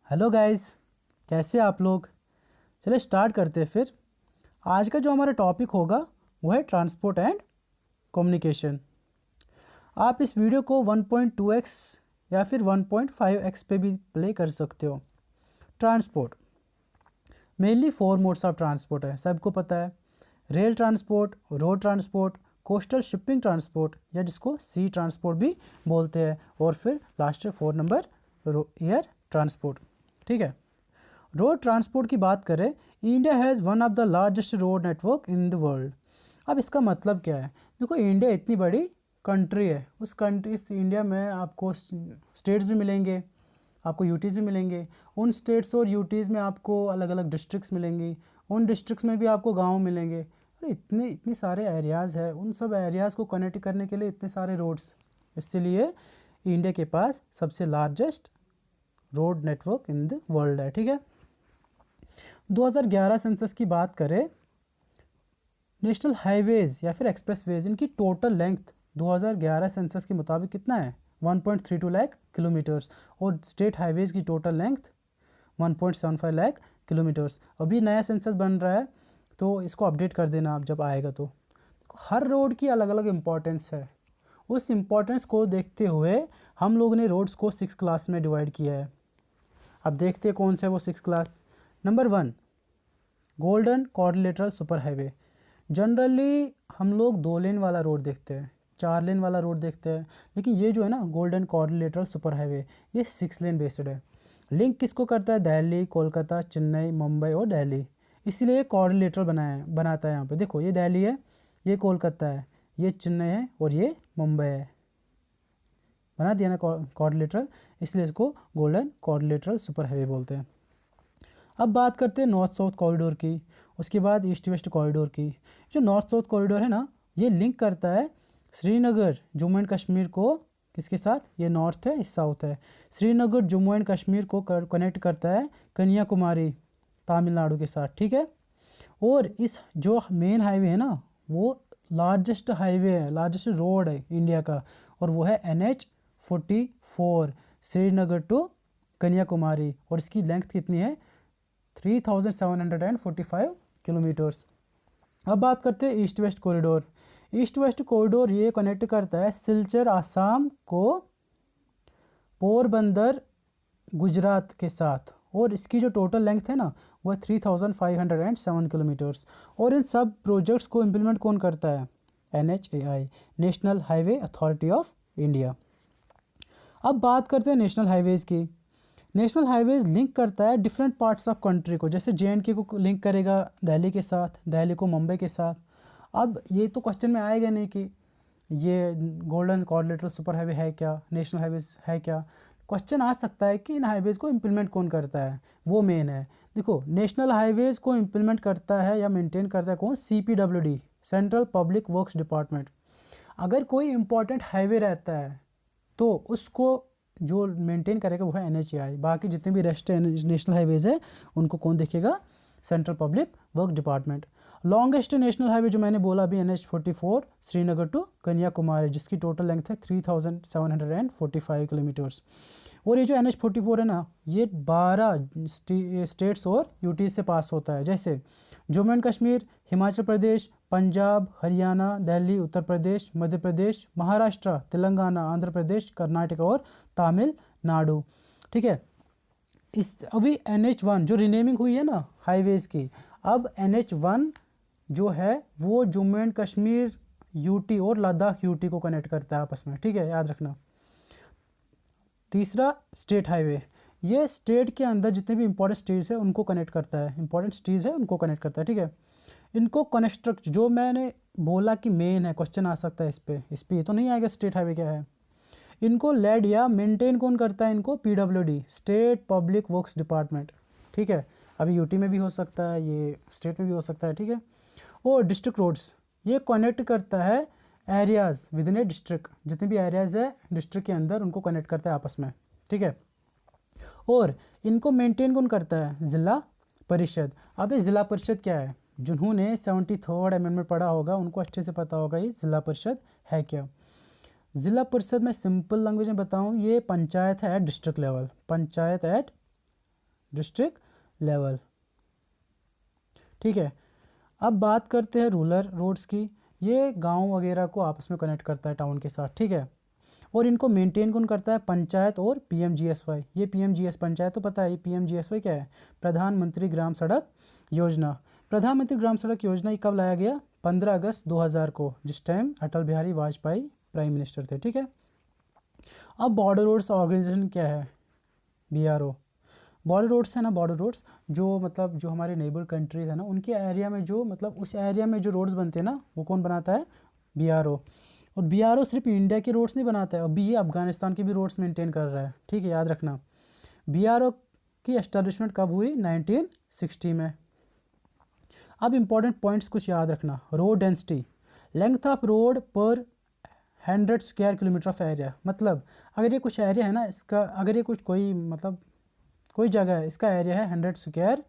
Hello guys, कैसे आप लोग। चलिए स्टार्ट करते हैं फिर। आज का जो हमारा टॉपिक होगा वो है ट्रांसपोर्ट एंड कम्युनिकेशन। आप इस वीडियो को 1.2x या फिर 1.5x पे भी प्ले कर सकते हो। Transport mainly 4 modes of transport है, सबको पता है। Rail transport, road transport, coastal shipping transport या जिसको सी ट्रांसपोर्ट भी बोलते हैं, और फिर लास्ट 4 नंबर एयर ट्रांसपोर्ट। ठीक है, रोड ट्रांसपोर्ट की बात करें, India has one of the largest road network in the world. अब इसका मतलब क्या है? देखो, इंडिया इतनी बड़ी कंट्री है, उस कंट्री इस इंडिया में आपको स्टेट्स भी मिलेंगे, आपको यूटीज़ भी मिलेंगे। उन स्टेट्स और यूटीज़ में आपको अलग अलग डिस्ट्रिक्ट्स मिलेंगी, उन डिस्ट्रिक्ट्स में भी आपको गांव मिलेंगे। अरे इतने सारे एरियाज़ है, उन सब एरियाज़ को कनेक्ट करने के लिए इतने सारे रोड्स। इसलिए इंडिया के पास सबसे largest road network in the world है। ठीक है, 2011 सेंसस की बात करें, नेशनल हाईवेज़ या फिर एक्सप्रेसवेज, इनकी टोटल लेंथ 2011 सेंसस के मुताबिक कितना है? 1.32 लाख किलोमीटर्स। और स्टेट हाईवेज़ की टोटल लेंथ 1.75 लाख किलोमीटर्स। अभी नया सेंसस बन रहा है, तो इसको अपडेट कर देना आप जब आएगा तो। हर रोड की अलग अलग इम्पोर्टेंस है, उस इम्पोर्टेंस को देखते हुए हम लोगों ने रोड्स को 6 क्लास में डिवाइड किया है। अब देखते हैं कौन सा है वो 6 class. Number 1, golden quadrilateral super highway. Generally हम लोग 2 लेन वाला रोड देखते हैं, 4 लेन वाला रोड देखते हैं, लेकिन ये जो है ना गोल्डन क्वाड्रिलेटरल सुपर हाईवे, ये 6 लेन बेस्ड है। लिंक किसको करता है? दिल्ली, कोलकाता, चेन्नई, मुंबई और दिल्ली। इसलिए क्वाड्रिलेटरल बनाता है। यहाँ पे देखो, ये दिल्ली है, ये कोलकाता है, ये चेन्नई है और ये मुंबई है। बना दिया ना क्वाड्रिलेटरल, इसलिए इसको गोल्डन क्वाड्रिलेटरल सुपर हाईवे बोलते हैं। अब बात करते हैं नॉर्थ साउथ कॉरिडोर की, उसके बाद ईस्ट वेस्ट कॉरिडोर की। जो नॉर्थ साउथ कॉरिडोर है ना, ये लिंक करता है श्रीनगर जम्मू एंड कश्मीर को किसके साथ? ये नॉर्थ है, इस साउथ है। श्रीनगर जम्मू एंड कश्मीर को कनेक्ट करता है कन्याकुमारी तमिलनाडु के साथ। ठीक है, और इस जो मेन हाईवे है ना, वो लार्जेस्ट हाईवे है, लार्जेस्ट रोड है इंडिया का, और वो है NH-44 श्रीनगर टू कन्याकुमारी, और इसकी लेंथ कितनी है? 3745 किलोमीटर्स। अब बात करते हैं east west corridor. East west corridor ये कनेक्ट करता है सिलचर आसाम को पोरबंदर गुजरात के साथ, और इसकी जो टोटल लेंथ है ना वह 3507 किलोमीटर्स। और इन सब प्रोजेक्ट्स को इम्प्लीमेंट कौन करता है? NHAI, national Highway Authority of India. अब बात करते हैं नेशनल हाईवेज़ की। नेशनल हाईवेज़ लिंक करता है डिफरेंट पार्ट्स ऑफ कंट्री को, जैसे JNK को लिंक करेगा दिल्ली के साथ, दिल्ली को मुंबई के साथ। अब ये तो क्वेश्चन में आएगा नहीं कि ये गोल्डन क्वाड्रिलेटरल सुपर हाईवे है क्या, नेशनल हाईवेज़ है क्या। क्वेश्चन आ सकता है कि इन हाईवेज़ को इम्प्लीमेंट कौन करता है, वो मेन है। देखो, नेशनल हाईवेज़ को इम्प्लीमेंट करता है या मेंटेन करता है कौन? CPWD, central public works department. अगर कोई इम्पोर्टेंट हाईवे रहता है तो उसको जो मेंटेन करेगा वो है NHAI। बाकी जितने भी रेस्ट नेशनल हाईवेज़ है उनको कौन देखेगा? Central public work department. Longest national highway जो मैंने बोला अभी NH-44 श्रीनगर टू कन्याकुमारी, जिसकी टोटल लेंथ है 3745 किलोमीटर्स। और ये जो NH-44 है ना, ये 12 स्टेट्स और यूटी से पास होता है, जैसे जम्मू एंड कश्मीर, हिमाचल प्रदेश, पंजाब, हरियाणा, दिल्ली, उत्तर प्रदेश, मध्य प्रदेश, महाराष्ट्र, तेलंगाना, आंध्र प्रदेश, कर्नाटक और तमिलनाडु। ठीक है, इस अभी NH-1 जो रीनेमिंग हुई है ना हाईवेज़ की, अब NH-1 जो है वो जम्मू एंड कश्मीर यूटी और लद्दाख यूटी को कनेक्ट करता है आपस में। ठीक है, याद रखना। तीसरा, स्टेट हाईवे, ये स्टेट के अंदर जितने भी इंपॉर्टेंट स्टेट्स है उनको कनेक्ट करता है, इंपॉर्टेंट स्टेट्स है उनको कनेक्ट करता है। ठीक है, इनको कंस्ट्रक्ट, जो मैंने बोला कि मेन है, क्वेश्चन आ सकता है इस पे ये तो नहीं आएगा स्टेट हाईवे क्या है। इनको लेड या मेंटेन कौन करता है? इनको PWD, state public works department. ठीक है, अभी यूटी में भी हो सकता है, ये स्टेट में भी हो सकता है। ठीक है, और डिस्ट्रिक्ट रोड्स, ये कनेक्ट करता है areas with in A district, जितने भी एरियाज़ है डिस्ट्रिक्ट के अंदर उनको कनेक्ट करता है आपस में। ठीक है, और इनको मेंटेन कौन करता है? ज़िला परिषद। अब ये ज़िला परिषद क्या है? जिन्होंने 73rd अमेंडमेंट पढ़ा होगा उनको अच्छे से पता होगा ये ज़िला परिषद है क्या। ज़िला परिषद में सिंपल लैंग्वेज में बताऊं, ये पंचायत है at district level, panchayat at district level. ठीक है, अब बात करते हैं रूरल रोड्स की। ये गांव वगैरह को आपस में कनेक्ट करता है टाउन के साथ, ठीक है। और इनको मेंटेन कौन करता है? पंचायत और पीएमजीएसवाई। ये पीएमजीएस पंचायत तो पता है, ये पीएमजीएसवाई क्या है? प्रधानमंत्री ग्राम सड़क योजना। प्रधानमंत्री ग्राम सड़क योजना ये कब लाया गया? 15 अगस्त 2000 को, जिस time Atal Bihari Vajpayee prime minister थे, ठीक है। अब बॉर्डर रोड्स ऑर्गेनाइजेशन क्या है? बीआरओ। बॉर्डर रोड्स है ना, बॉर्डर रोड्स जो मतलब जो हमारे नेबर कंट्रीज़ है ना, उनके एरिया में जो मतलब उस एरिया में जो रोड्स बनते हैं ना, वो कौन बनाता है? बीआरओ। और बीआरओ सिर्फ इंडिया के रोड्स नहीं बनाता है, अभी ये अफगानिस्तान के भी रोड्स मेंटेन कर रहा है, ठीक है, याद रखना। बीआरओ की एस्टेब्लिशमेंट कब हुई? 1960 में। अब इंपॉर्टेंट पॉइंट्स कुछ याद रखना। Road density, length of road पर 100 स्क्वायर किलोमीटर ऑफ एरिया। मतलब अगर ये कुछ एरिया है ना इसका, अगर ये कुछ कोई मतलब कोई जगह है, इसका एरिया है 100 स्क्वायर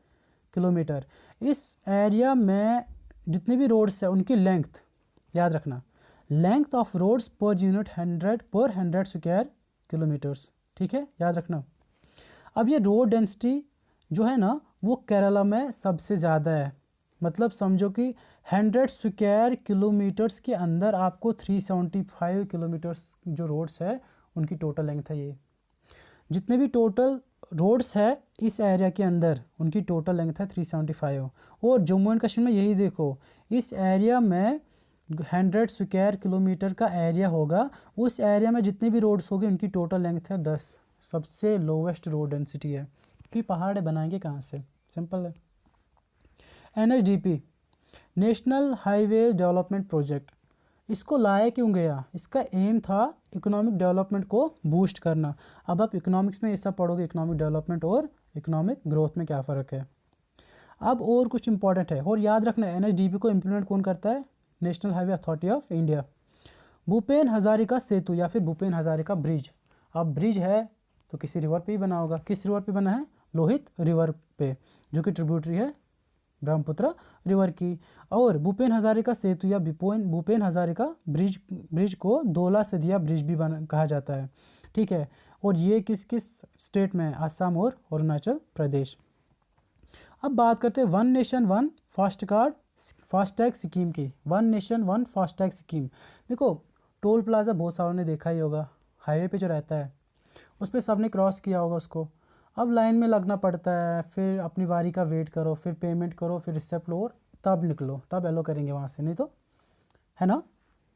किलोमीटर, इस एरिया में जितने भी रोड्स है उनकी लेंथ याद रखना, लेंथ ऑफ रोड्स पर यूनिट 100 स्क्वायर किलोमीटर्स, ठीक है, याद रखना। अब ये रोड डेंसिटी जो है ना वो केरला में सबसे ज़्यादा है। मतलब समझो कि 100 स्क्वायर किलोमीटर्स के अंदर आपको 375 किलोमीटर्स जो रोड्स है उनकी टोटल लेंथ है। ये जितने भी टोटल रोड्स है इस एरिया के अंदर उनकी टोटल लेंथ है 375। और जम्मू एंड कश्मीर में यही देखो, इस एरिया में 100 स्क्वायर किलोमीटर का एरिया होगा, उस एरिया में जितने भी रोड्स होंगे उनकी टोटल लेंथ है 10। सबसे लोवेस्ट रोड डेंसिटी है कि पहाड़ बनाएंगे कहाँ से? सिंपल है। NHDP, national highway development project, इसको लाया क्यों गया? इसका एम था इकोनॉमिक डेवलपमेंट को बूस्ट करना। अब आप इकोनॉमिक्स में ये सब पढ़ोगे, इकोनॉमिक डेवलपमेंट और इकोनॉमिक ग्रोथ में क्या फ़र्क है। अब और कुछ इंपॉर्टेंट है, और याद रखना एनएचडीपी को इम्प्लीमेंट कौन करता है? National Highway Authority of India. Bhupen Hazarika Setu या फिर भूपेन हजारिका ब्रिज। अब ब्रिज है तो किसी रिवर पे ही बना होगा। किस रिवर पे बना है? लोहित रिवर पे, जो कि ट्रिब्यूटरी है ब्रह्मपुत्र रिवर की। और भूपेन हजारिका सेतु या भूपेन हजारिका ब्रिज को दोला सदिया ब्रिज भी कहा जाता है, ठीक है। और ये किस किस स्टेट में है? असम और अरुणाचल प्रदेश। अब बात करते हैं one nation one FASTag scheme की। One nation one FASTag scheme. देखो टोल प्लाजा बहुत सारों ने देखा ही होगा, हाईवे पे जो रहता है उस पर सब ने क्रॉस किया होगा उसको। अब लाइन में लगना पड़ता है, फिर अपनी बारी का वेट करो, फिर पेमेंट करो, फिर रिसिप्ट लो और तब निकलो, तब एलो करेंगे वहाँ से, नहीं तो है ना,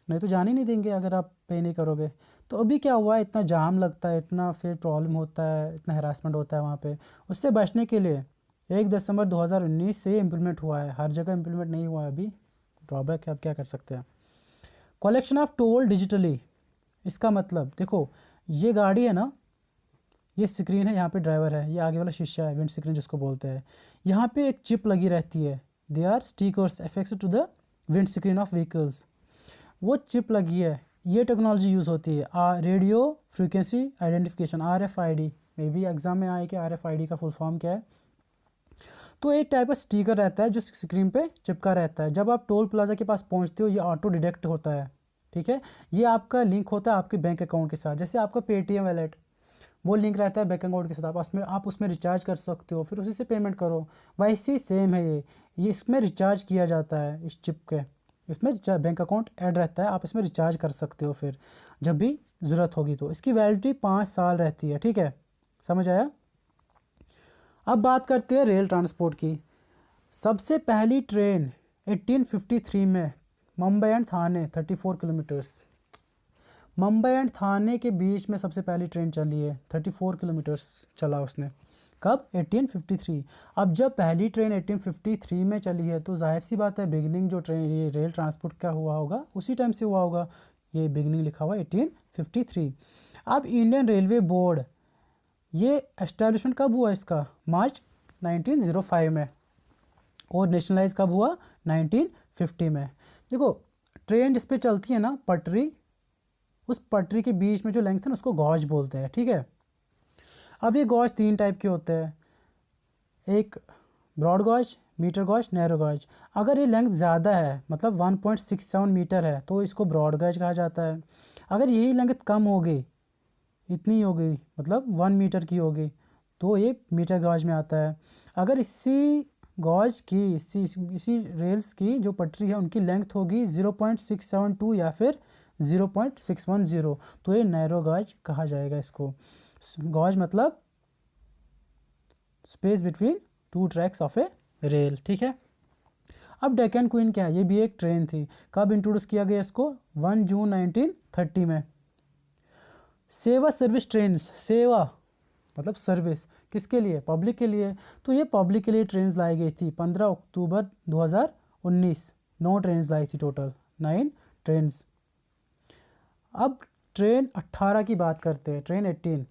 नहीं तो जाने ही नहीं देंगे अगर आप पे नहीं करोगे। तो अभी क्या हुआ है, इतना जाम लगता है, इतना फिर प्रॉब्लम होता है, इतना हरासमेंट होता है वहाँ पे। उससे बचने के लिए 1 दिसंबर 2019 से इम्प्लीमेंट हुआ है, हर जगह इम्प्लीमेंट नहीं हुआ है अभी, ड्रॉबैक है, अब क्या कर सकते हैं। कलेक्शन ऑफ टोल डिजिटली, इसका मतलब देखो ये गाड़ी है ना, ये स्क्रीन है, यहाँ पे ड्राइवर है, ये आगे वाला शीशा है, विंड स्क्रीन जिसको बोलते हैं। यहाँ पे एक चिप लगी रहती है, they are stickers affix to the windscreen of vehicles. वो चिप लगी है, ये टेक्नोलॉजी यूज़ होती है radio frequency identification, RFID। Maybe exam में आए कि RFID का फुल फॉर्म क्या है। तो एक टाइप का स्टिकर रहता है जो स्क्रीन पे चिपका रहता है। जब आप टोल प्लाजा के पास पहुँचते हो ये ऑटो डिटेक्ट होता है, ठीक है। ये आपका लिंक होता है आपके बैंक अकाउंट के साथ, जैसे आपका पेटीएम वैलेट, वो लिंक रहता है बैंक अकाउंट के साथ, आप उसमें रिचार्ज कर सकते हो, फिर उसी से पेमेंट करो। वैसे ही सेम है ये इसमें रिचार्ज किया जाता है, इस चिप के इसमें रिचार्ज बैंक अकाउंट ऐड रहता है, आप इसमें रिचार्ज कर सकते हो फिर जब भी ज़रूरत होगी। तो इसकी वैलिडिटी 5 साल रहती है, ठीक है, समझ आया। अब बात करते हैं रेल ट्रांसपोर्ट की। सबसे पहली ट्रेन 1853 में Mumbai and Thane 34 kilometres, Mumbai and Thane के बीच में सबसे पहली ट्रेन चली है, 34 किलोमीटर्स चला उसने। कब? 1853। अब जब पहली ट्रेन 1853 में चली है तो जाहिर सी बात है बिगनिंग जो ट्रेन ये रेल ट्रांसपोर्ट का हुआ होगा उसी टाइम से हुआ होगा, ये बिगनिंग लिखा हुआ 1853। अब इंडियन रेलवे बोर्ड, ये एस्टेब्लिशमेंट कब हुआ इसका? मार्च 1905 में। और नेशनलाइज कब हुआ? 1950 में। देखो ट्रेन जिस पे चलती है ना पटरी, उस पटरी के बीच में जो लेंथ है ना उसको गॉज बोलते हैं, ठीक है। अब ये गॉज 3 टाइप के होते हैं, एक broad gauge, metre gauge, narrow gauge. अगर ये लेंथ ज़्यादा है मतलब 1.67 मीटर है तो इसको ब्रॉड गॉज कहा जाता है। अगर यही लेंथ कम हो गई, इतनी हो गई मतलब 1 मीटर की हो गई, तो ये मीटर गॉज में आता है। अगर इसी गॉज की इसी रेल्स की जो पटरी है उनकी लेंथ होगी 0.672 या फिर 0.610, तो ये नैरो गॉज कहा जाएगा इसको। गॉज मतलब space between two tracks of A rail, ठीक है। अब डेक्कन क्वीन क्या है? ये भी एक ट्रेन थी। कब इंट्रोड्यूस किया गया इसको? 1 जून 1930 में। सेवा सर्विस ट्रेन्स, सेवा मतलब सर्विस, किसके लिए? पब्लिक के लिए। तो ये पब्लिक के लिए ट्रेन्स लाई गई थी 15 अक्टूबर 2019। 9 ट्रेन्स लाई थी टोटल, 9 ट्रेन्स। अब ट्रेन 18 की बात करते हैं, ट्रेन 18।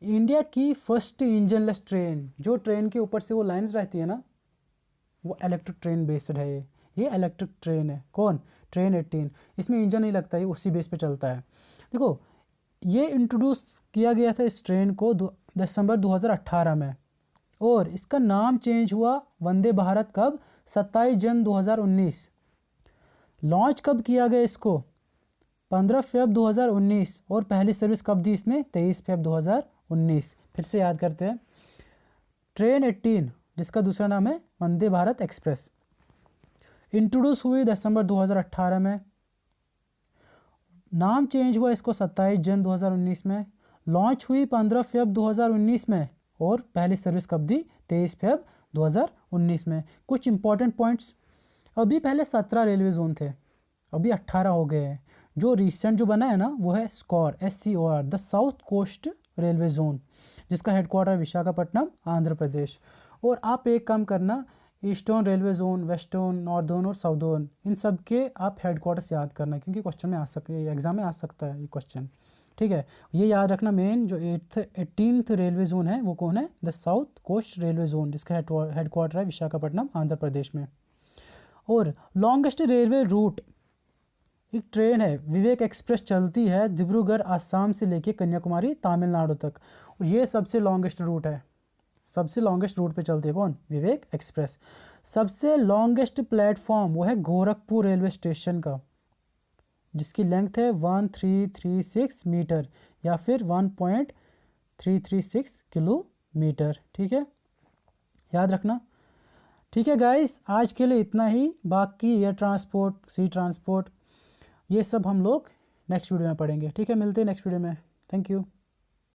इंडिया की फर्स्ट इंजनलेस ट्रेन, जो ट्रेन के ऊपर से वो लाइंस रहती है ना, वो इलेक्ट्रिक ट्रेन बेस्ड है। ये इलेक्ट्रिक ट्रेन है। कौन? ट्रेन 18। इसमें इंजन नहीं लगता, ये उसी बेस पे चलता है। देखो, ये इंट्रोड्यूस किया गया था इस ट्रेन को दिसंबर 2018 में, और इसका नाम चेंज हुआ वंदे भारत कब? 27 जन 2019। लॉन्च कब किया गया इसको? 15 फरवरी 2019। और पहली सर्विस कब दी इसने? 23 फरवरी 2019। फिर से याद करते हैं। ट्रेन 18 जिसका दूसरा नाम है वंदे भारत एक्सप्रेस, इंट्रोड्यूस हुई दिसंबर 2018 में। नाम चेंज हुआ इसको 27 जन 2019 में। लॉन्च हुई 15 फरवरी 2019 में, और पहली सर्विस कब दी? 23 फरवरी 2019 में। कुछ इंपॉर्टेंट पॉइंट्स, अभी पहले 17 रेलवे जोन थे, अभी 18 हो गए हैं। जो रिसेंट जो बना है ना, वो है SCOR, SCOR, the south coast railway zone, जिसका हेडक्वार्टर विशाखापट्टनम, आंध्र प्रदेश। और आप एक काम करना, eastern railway zone, western, northern और साउदर्न, इन सब के आप हेडक्वार्टर्स याद करना, क्योंकि क्वेश्चन में आ सकते, एग्जाम में आ सकता है ये क्वेश्चन, ठीक है। ये याद रखना। मेन जो 18th रेलवे जोन है वो कौन है? The south coast railway zone, जिसका हेडक्वार्टर है विशाखापट्टनम, आंध्र प्रदेश में। और लॉन्गेस्ट रेलवे रूट, एक ट्रेन है विवेक एक्सप्रेस, चलती है डिब्रूगढ़ आसाम से लेके कन्याकुमारी तमिलनाडु तक, और ये सबसे लॉन्गेस्ट रूट है। सबसे लॉन्गेस्ट रूट पे चलती है कौन? विवेक एक्सप्रेस। सबसे लॉन्गेस्ट प्लेटफॉर्म वो है गोरखपुर रेलवे स्टेशन का, जिसकी लेंथ है 1336 मीटर या फिर 1.336 किलोमीटर, ठीक है, याद रखना। ठीक है गाइस, आज के लिए इतना ही। बाकी एयर ट्रांसपोर्ट, सी ट्रांसपोर्ट, ये सब हम लोग नेक्स्ट वीडियो में पढ़ेंगे, ठीक है। मिलते हैं नेक्स्ट वीडियो में। Thank you.